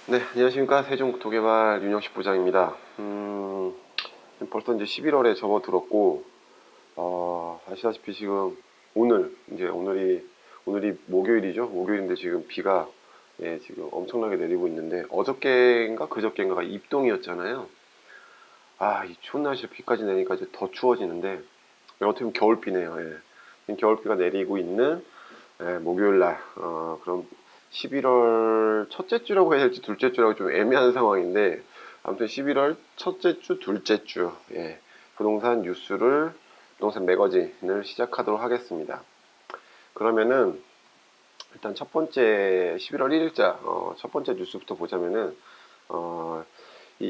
네, 안녕하십니까. 세종도개발 윤영식 부장입니다. 벌써 이제 11월에 접어들었고, 아시다시피 지금 오늘이 목요일이죠. 목요일인데 지금 비가, 지금 엄청나게 내리고 있는데, 어저께인가 그저께인가가 입동이었잖아요. 이 추운 날씨에 비까지 내니까 이제 더 추워지는데, 어떻게 보면 겨울비네요. 지금 겨울비가 내리고 있는, 목요일 날, 그럼 11월 첫째 주라고 해야 될지 둘째 주라고 좀 애매한 상황인데, 아무튼 11월 첫째 주, 둘째 주, 부동산 뉴스를, 부동산 매거진을 시작하도록 하겠습니다. 그러면은, 일단 첫 번째, 11월 1일자, 첫 번째 뉴스부터 보자면은,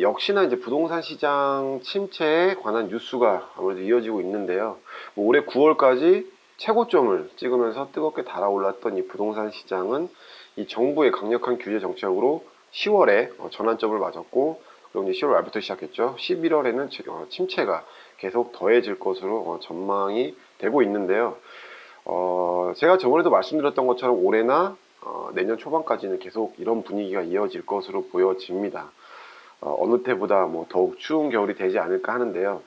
역시나 이제 부동산 시장 침체에 관한 뉴스가 아무래도 이어지고 있는데요. 뭐 올해 9월까지 최고점을 찍으면서 뜨겁게 달아올랐던 이 부동산 시장은 이 정부의 강력한 규제 정책으로 10월에 전환점을 맞았고, 그리고 이제 10월 말부터 시작했죠. 11월에는 침체가 계속 더해질 것으로 전망이 되고 있는데요. 제가 저번에도 말씀드렸던 것처럼 올해나 내년 초반까지는 계속 이런 분위기가 이어질 것으로 보여집니다. 어느 때보다 뭐 더욱 추운 겨울이 되지 않을까 하는데요.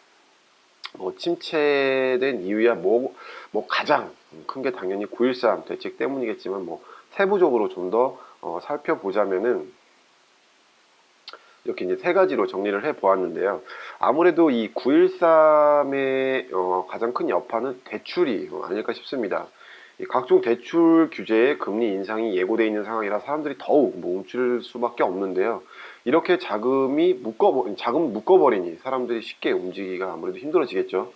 침체된 이유야 가장 큰 게 당연히 9.13 대책 때문이겠지만 세부적으로 좀 더 살펴보자면은 이렇게 이제 세 가지로 정리를 해 보았는데요. 아무래도 이 9.13의 가장 큰 여파는 대출이 아닐까 싶습니다. 이 각종 대출 규제에 금리 인상이 예고되어 있는 상황이라 사람들이 더욱 멈출 수밖에 없는데요. 이렇게 자금이 묶어버리니 사람들이 쉽게 움직이기가 아무래도 힘들어지겠죠.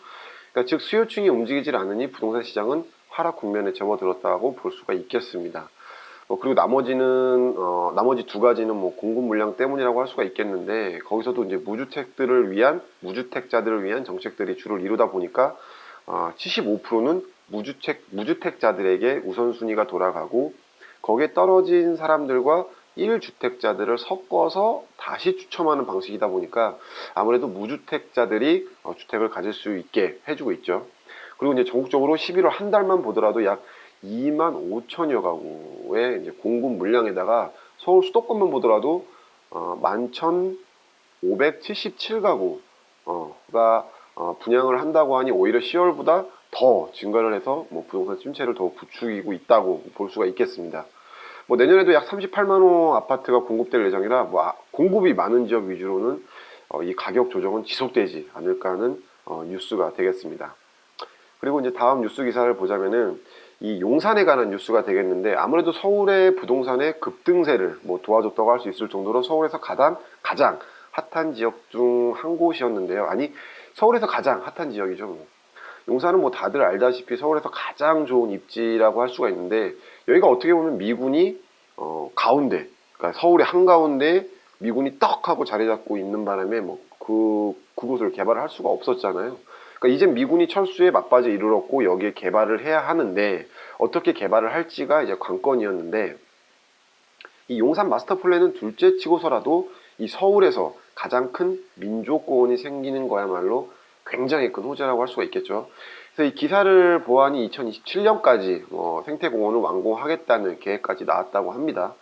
그러니까 즉 수요층이 움직이질 않으니 부동산 시장은 하락 국면에 접어들었다고 볼 수가 있겠습니다. 그리고 나머지 두 가지는 공급 물량 때문이라고 할 수가 있겠는데, 거기서도 이제 무주택자들을 위한 정책들이 주를 이루다 보니까 75%는 무주택자들에게 우선순위가 돌아가고, 거기에 떨어진 사람들과 1주택자들을 섞어서 다시 추첨하는 방식이다 보니까 아무래도 무주택자들이 주택을 가질 수 있게 해주고 있죠. 그리고 이제 전국적으로 11월 한 달만 보더라도 약 2만 5천여 가구의 이제 공급 물량에다가 서울 수도권만 보더라도 11,577가구가 분양을 한다고 하니 오히려 10월보다 더 증가를 해서 부동산 침체를 더 부추기고 있다고 볼 수가 있겠습니다. 내년에도 약 38만 호 아파트가 공급될 예정이라 공급이 많은 지역 위주로는 이 가격 조정은 지속되지 않을까 하는 뉴스가 되겠습니다. 그리고 이제 다음 뉴스 기사를 보자면은 이 용산에 관한 뉴스가 되겠는데, 아무래도 서울의 부동산의 급등세를 도와줬다고 할 수 있을 정도로 서울에서 가장 핫한 지역 중 한 곳이었는데요. 아니, 서울에서 가장 핫한 지역이죠. 용산은 다들 알다시피 서울에서 가장 좋은 입지라고 할 수가 있는데, 여기가 어떻게 보면 미군이 가운데, 그러니까 서울의 한가운데 미군이 떡 하고 자리 잡고 있는 바람에 그곳을 개발을 할 수가 없었잖아요. 그러니까 이제 미군이 철수에 막바지에 이르렀고 여기에 개발을 해야 하는데, 어떻게 개발을 할지가 이제 관건이었는데, 이 용산 마스터 플랜은 둘째 치고서라도 이 서울에서 가장 큰 민족공원이 생기는 거야말로 굉장히 큰 호재라고 할 수가 있겠죠. 그래서 이 기사를 보아하니 2027년까지 생태공원을 완공하겠다는 계획까지 나왔다고 합니다.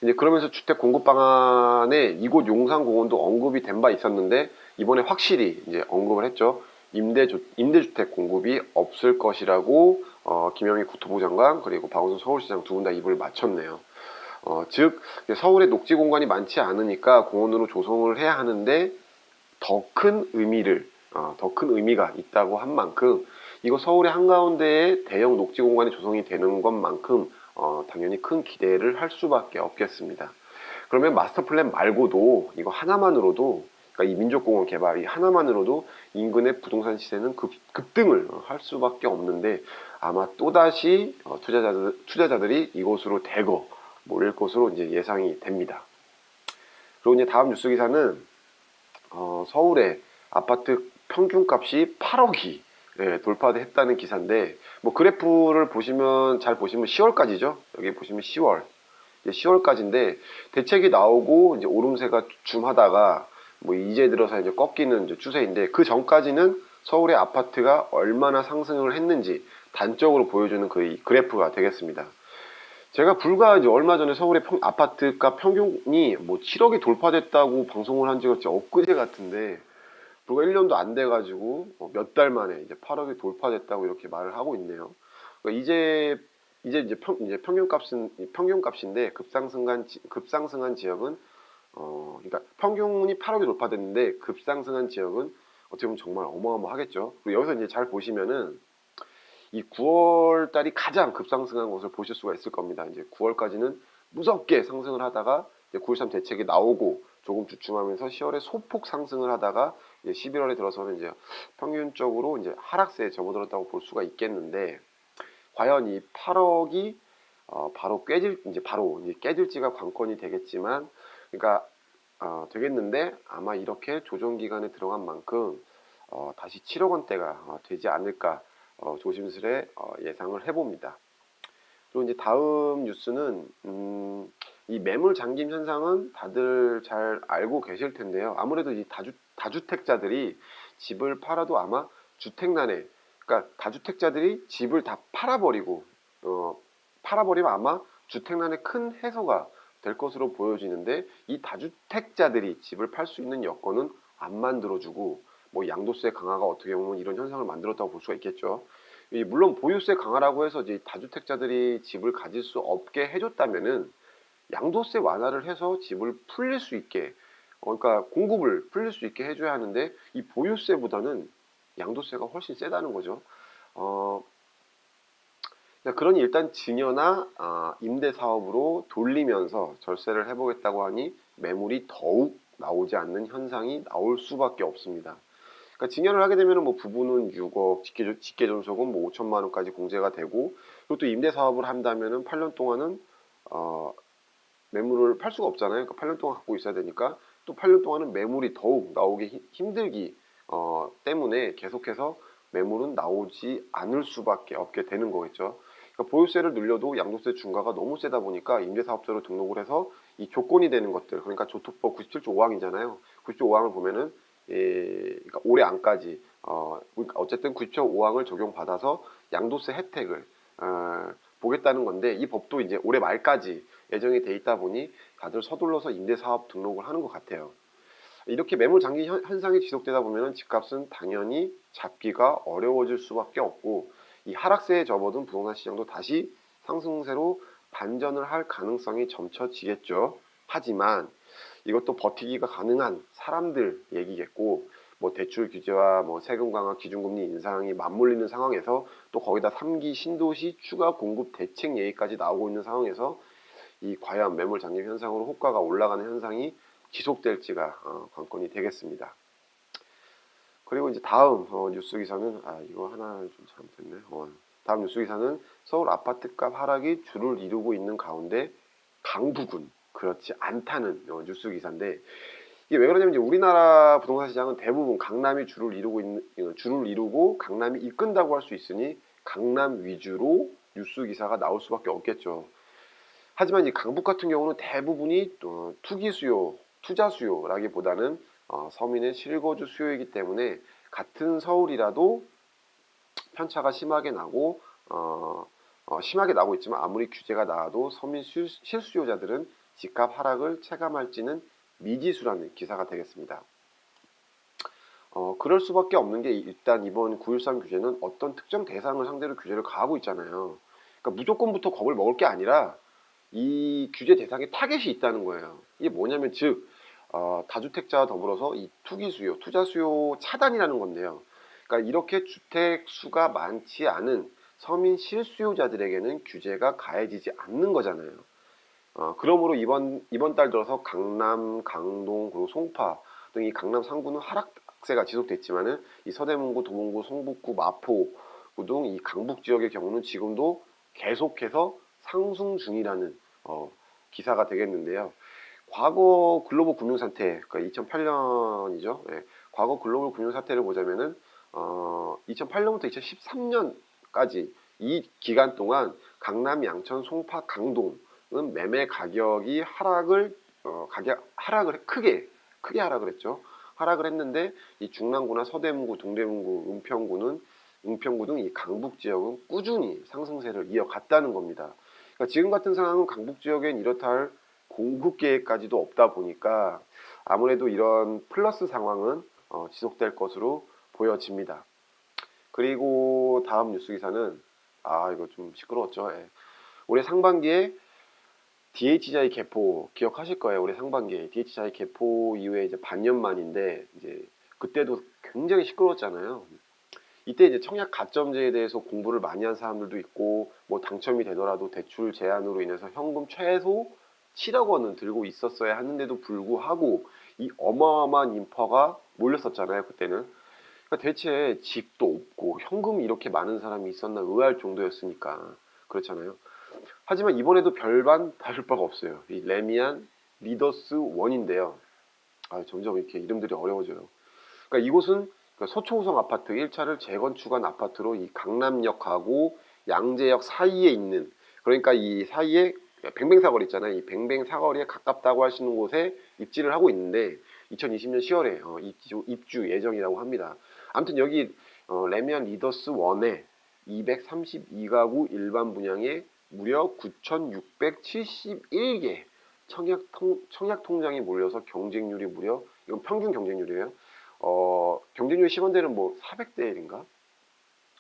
이제 그러면서 주택 공급 방안에 이곳 용산공원도 언급이 된 바 있었는데, 이번에 확실히 이제 언급을 했죠. 임대주택 공급이 없을 것이라고 김영희 국토부 장관 그리고 박원순 서울시장 두 분 다 입을 맞췄네요. 즉 서울에 녹지 공간이 많지 않으니까 공원으로 조성을 해야 하는데 더 큰 의미가 있다고 한 만큼, 이거 서울의 한가운데에 대형 녹지 공간이 조성이 되는 것만큼 당연히 큰 기대를 할 수밖에 없겠습니다. 그러면 마스터 플랜 말고도 이거 하나만으로도, 그러니까 이 민족공원 개발이 하나만으로도 인근의 부동산 시세는 급등을 할 수밖에 없는데, 아마 또다시 투자자들이 이곳으로 대거 몰릴 것으로 이제 예상이 됩니다. 그리고 이제 다음 뉴스 기사는 서울의 아파트 평균값이 8억이 돌파했다는 기사인데, 그래프를 잘 보시면 10월까지죠. 여기 보시면 10월까지인데 대책이 나오고 이제 오름세가 주춤하다가 이제 들어서 이제 꺾이는 이제 추세인데, 그 전까지는 서울의 아파트가 얼마나 상승을 했는지 단적으로 보여주는 그 그래프가 되겠습니다. 제가 불과 이제 얼마 전에 서울의 아파트값 평균이 뭐 7억이 돌파됐다고 방송을 한 지가 진짜 엊그제 같은데, 불과 1년도 안 돼가지고 몇 달 만에 이제 8억이 돌파됐다고 이렇게 말을 하고 있네요. 그러니까 이제 평균값인데 급상승한 지역은 그러니까 평균이 8억이 돌파됐는데 급상승한 지역은 어떻게 보면 정말 어마어마하겠죠. 그리고 여기서 이제 잘 보시면은 이 9월 달이 가장 급상승한 것을 보실 수가 있을 겁니다. 이제 9월까지는 무섭게 상승을 하다가 이제 9.13 대책이 나오고 조금 주춤하면서 10월에 소폭 상승을 하다가 이제 11월에 들어서는 이제 평균적으로 이제 하락세에 접어들었다고 볼 수가 있겠는데, 과연 이 8억이 바로 이제 깨질지가 관건이 되겠지만, 그러니까 되겠는데 아마 이렇게 조정 기간에 들어간 만큼 다시 7억 원대가 되지 않을까 조심스레 예상을 해봅니다. 그리고 이제 다음 뉴스는 이 매물 잠김 현상은 다들 잘 알고 계실 텐데요. 아무래도 이 다주택자들이 집을 팔아도 아마 주택난에, 그러니까 다주택자들이 집을 다 팔아버리면 아마 주택난에 큰 해소가 될 것으로 보여지는데, 이 다주택자들이 집을 팔 수 있는 여건은 안 만들어주고, 뭐 양도세 강화가 어떻게 보면 이런 현상을 만들었다고 볼 수가 있겠죠. 물론 보유세 강화라고 해서 이제 다주택자들이 집을 가질 수 없게 해줬다면은 양도세 완화를 해서 집을 풀릴 수 있게, 그러니까 공급을 풀릴 수 있게 해줘야 하는데, 이 보유세보다는 양도세가 훨씬 세다는 거죠. 어, 그러니 일단 증여나 임대 사업으로 돌리면서 절세를 해보겠다고 하니 매물이 더욱 나오지 않는 현상이 나올 수밖에 없습니다. 그러니까 증여를 하게 되면 뭐 부부는 6억, 직계존속은 뭐 5천만 원까지 공제가 되고, 그리고 또 임대 사업을 한다면은 8년 동안은 어, 매물을 팔 수가 없잖아요. 그러니까 8년 동안 갖고 있어야 되니까 또 8년 동안은 매물이 더욱 나오기 힘들기 때문에 계속해서 매물은 나오지 않을 수밖에 없게 되는 거겠죠. 그러니까 보유세를 늘려도 양도세 중과가 너무 세다 보니까 임대사업자로 등록을 해서 이 조건이 되는 것들, 그러니까 조특법 97조 5항이잖아요. 97조 5항을 보면은 그러니까 올해 안까지 그러니까 어쨌든 97조 5항을 적용받아서 양도세 혜택을 보겠다는 건데, 이 법도 이제 올해 말까지 예정이 돼 있다 보니 다들 서둘러서 임대사업 등록을 하는 것 같아요. 이렇게 매물 장기 현상이 지속되다 보면 집값은 당연히 잡기가 어려워질 수밖에 없고, 이 하락세에 접어든 부동산 시장도 다시 상승세로 반전을 할 가능성이 점쳐지겠죠. 하지만 이것도 버티기가 가능한 사람들 얘기겠고, 뭐 대출 규제와 뭐 세금 강화, 기준금리 인상이 맞물리는 상황에서 또 거기다 3기 신도시 추가 공급 대책 얘기까지 나오고 있는 상황에서 이 과연 매물 잠김 현상으로 호가가 올라가는 현상이 지속될지가 관건이 되겠습니다. 그리고 이제 다음 뉴스 기사는 이거 하나 좀 잘못했네. 다음 뉴스 기사는 서울 아파트값 하락이 주를 이루고 있는 가운데 강북은 그렇지 않다는 뉴스 기사인데, 이게 왜 그러냐면 이제 우리나라 부동산 시장은 대부분 강남이 주를 이루고 강남이 이끈다고 할 수 있으니 강남 위주로 뉴스 기사가 나올 수밖에 없겠죠. 하지만 이 강북 같은 경우는 대부분이 투기 수요, 투자 수요라기보다는 서민의 실거주 수요이기 때문에 같은 서울이라도 편차가 심하게 나고 있지만, 아무리 규제가 나와도 서민 실수요자들은 집값 하락을 체감할지는 미지수라는 기사가 되겠습니다. 그럴 수밖에 없는 게, 일단 이번 9.13 규제는 어떤 특정 대상을 상대로 규제를 가하고 있잖아요. 그러니까 무조건부터 겁을 먹을 게 아니라 이 규제 대상에 타겟이 있다는 거예요. 이게 뭐냐면 즉 다주택자와 더불어서 이 투기 수요, 투자 수요 차단이라는 건데요. 그러니까 이렇게 주택 수가 많지 않은 서민 실수요자들에게는 규제가 가해지지 않는 거잖아요. 그러므로 이번 달 들어서 강남, 강동, 그리고 송파 등 이 강남 상구는 하락세가 지속됐지만은 이 서대문구, 도봉구, 성북구, 마포구 등 이 강북 지역의 경우는 지금도 계속해서 상승 중이라는 기사가 되겠는데요. 과거 글로벌 금융 사태, 그러니까 2008년이죠. 예, 과거 글로벌 금융 사태를 보자면은 2008년부터 2013년까지 이 기간 동안 강남, 양천, 송파, 강동은 매매 가격이 크게 하락을 했죠. 하락을 했는데 이 중랑구나 서대문구, 동대문구, 은평구 등 이 강북 지역은 꾸준히 상승세를 이어갔다는 겁니다. 그러니까 지금 같은 상황은 강북 지역엔 이렇다 할 공급 계획까지도 없다 보니까 아무래도 이런 플러스 상황은 지속될 것으로 보여집니다. 그리고 다음 뉴스 기사는 이거 좀 시끄러웠죠. 예. 올해 상반기에 DH자이 개포 기억하실 거예요. 올해 상반기에 DH자이 개포 이후에 이제 반년 만인데 이제 그때도 굉장히 시끄러웠잖아요. 이때 이제 청약 가점제에 대해서 공부를 많이 한 사람들도 있고 뭐 당첨이 되더라도 대출 제한으로 인해서 현금 최소 7억 원은 들고 있었어야 하는데도 불구하고 이 어마어마한 인파가 몰렸었잖아요. 그때는. 그러니까 대체 집도 없고 현금이 이렇게 많은 사람이 있었나 의아할 정도였으니까 그렇잖아요. 하지만 이번에도 별반 다를 바가 없어요. 이 레미안 리더스 원인데요. 점점 이렇게 이름들이 어려워져요. 그러니까 이곳은 서초구성 아파트 1차를 재건축한 아파트로 이 강남역하고 양재역 사이에 있는, 그러니까 이 사이에 뱅뱅사거리 있잖아요. 이 뱅뱅사거리에 가깝다고 하시는 곳에 입지를 하고 있는데 2020년 10월에 입주 예정이라고 합니다. 아무튼 여기 레미안 리더스 1에 232가구 일반 분양에 무려 9,671개 청약 통장이 몰려서 경쟁률이 무려, 이건 평균 경쟁률이에요. 경쟁률 시간대는 뭐 400대 1인가?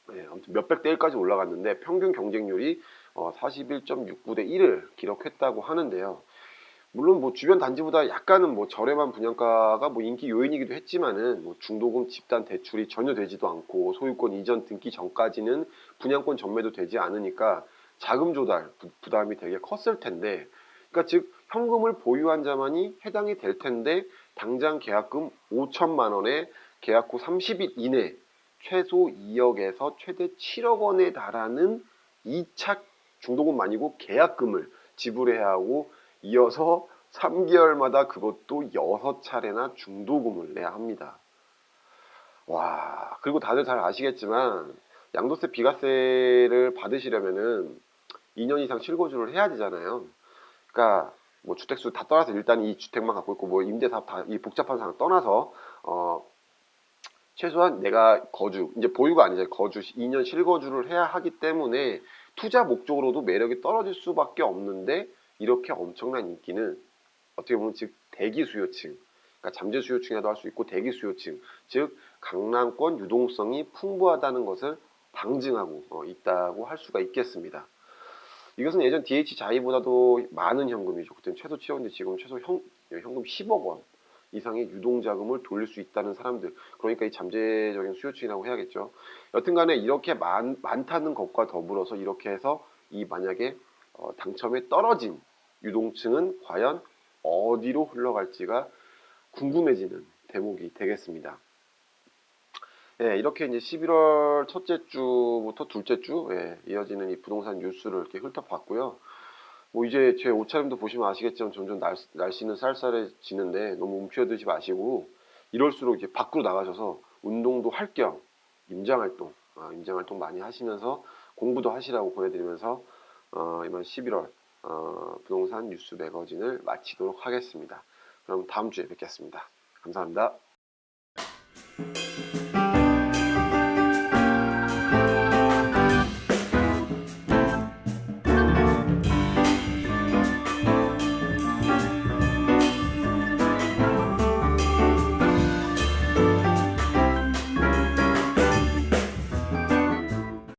네, 아무튼 몇백 대 1까지 올라갔는데 평균 경쟁률이 41.69대 1을 기록했다고 하는데요. 물론 뭐 주변 단지보다 약간은 뭐 저렴한 분양가가 뭐 인기 요인이기도 했지만은 뭐 중도금 집단 대출이 전혀 되지도 않고 소유권 이전 등기 전까지는 분양권 전매도 되지 않으니까 자금 조달 부담이 되게 컸을 텐데, 그러니까 즉 현금을 보유한 자만이 해당이 될 텐데 당장 계약금 5천만 원에 계약 후 30일 이내 최소 2억에서 최대 7억 원에 달하는 2차 중도금 아니고 계약금을 지불해야 하고, 이어서 3개월마다 그것도 6차례나 중도금을 내야 합니다. 와, 그리고 다들 잘 아시겠지만 양도세 비과세를 받으시려면은 2년 이상 실거주를 해야 되잖아요. 그러니까 뭐 주택수 다 떠나서 일단 이 주택만 갖고 있고 뭐 임대사업 다 이 복잡한 상황 떠나서 최소한 내가 거주, 이제 보유가 아니죠. 거주 2년 실거주를 해야 하기 때문에 투자 목적으로도 매력이 떨어질 수밖에 없는데, 이렇게 엄청난 인기는 어떻게 보면 즉 대기 수요층, 그러니까 잠재 수요층이라도 할 수 있고 대기 수요층, 즉 강남권 유동성이 풍부하다는 것을 방증하고 있다고 할 수가 있겠습니다. 이것은 예전 DH자이보다도 많은 현금이죠. 그때는 최소 7억인데 지금 최소 현금 10억 원 이상의 유동자금을 돌릴 수 있다는 사람들, 그러니까 이 잠재적인 수요층이라고 해야겠죠. 여튼간에 이렇게 많다는 것과 더불어서 이렇게 해서 이 만약에 당첨에 떨어진 유동층은 과연 어디로 흘러갈지가 궁금해지는 대목이 되겠습니다. 예, 이렇게 이제 11월 첫째 주부터 둘째 주 이어지는 이 부동산 뉴스를 이렇게 훑어봤고요. 뭐 이제 제 옷차림도 보시면 아시겠지만 점점 날씨는 쌀쌀해지는데 너무 움츠러들지 마시고 이럴수록 이제 밖으로 나가셔서 운동도 할 겸 임장활동 많이 하시면서 공부도 하시라고 보내드리면서 이번 11월 부동산 뉴스 매거진을 마치도록 하겠습니다. 그럼 다음 주에 뵙겠습니다. 감사합니다.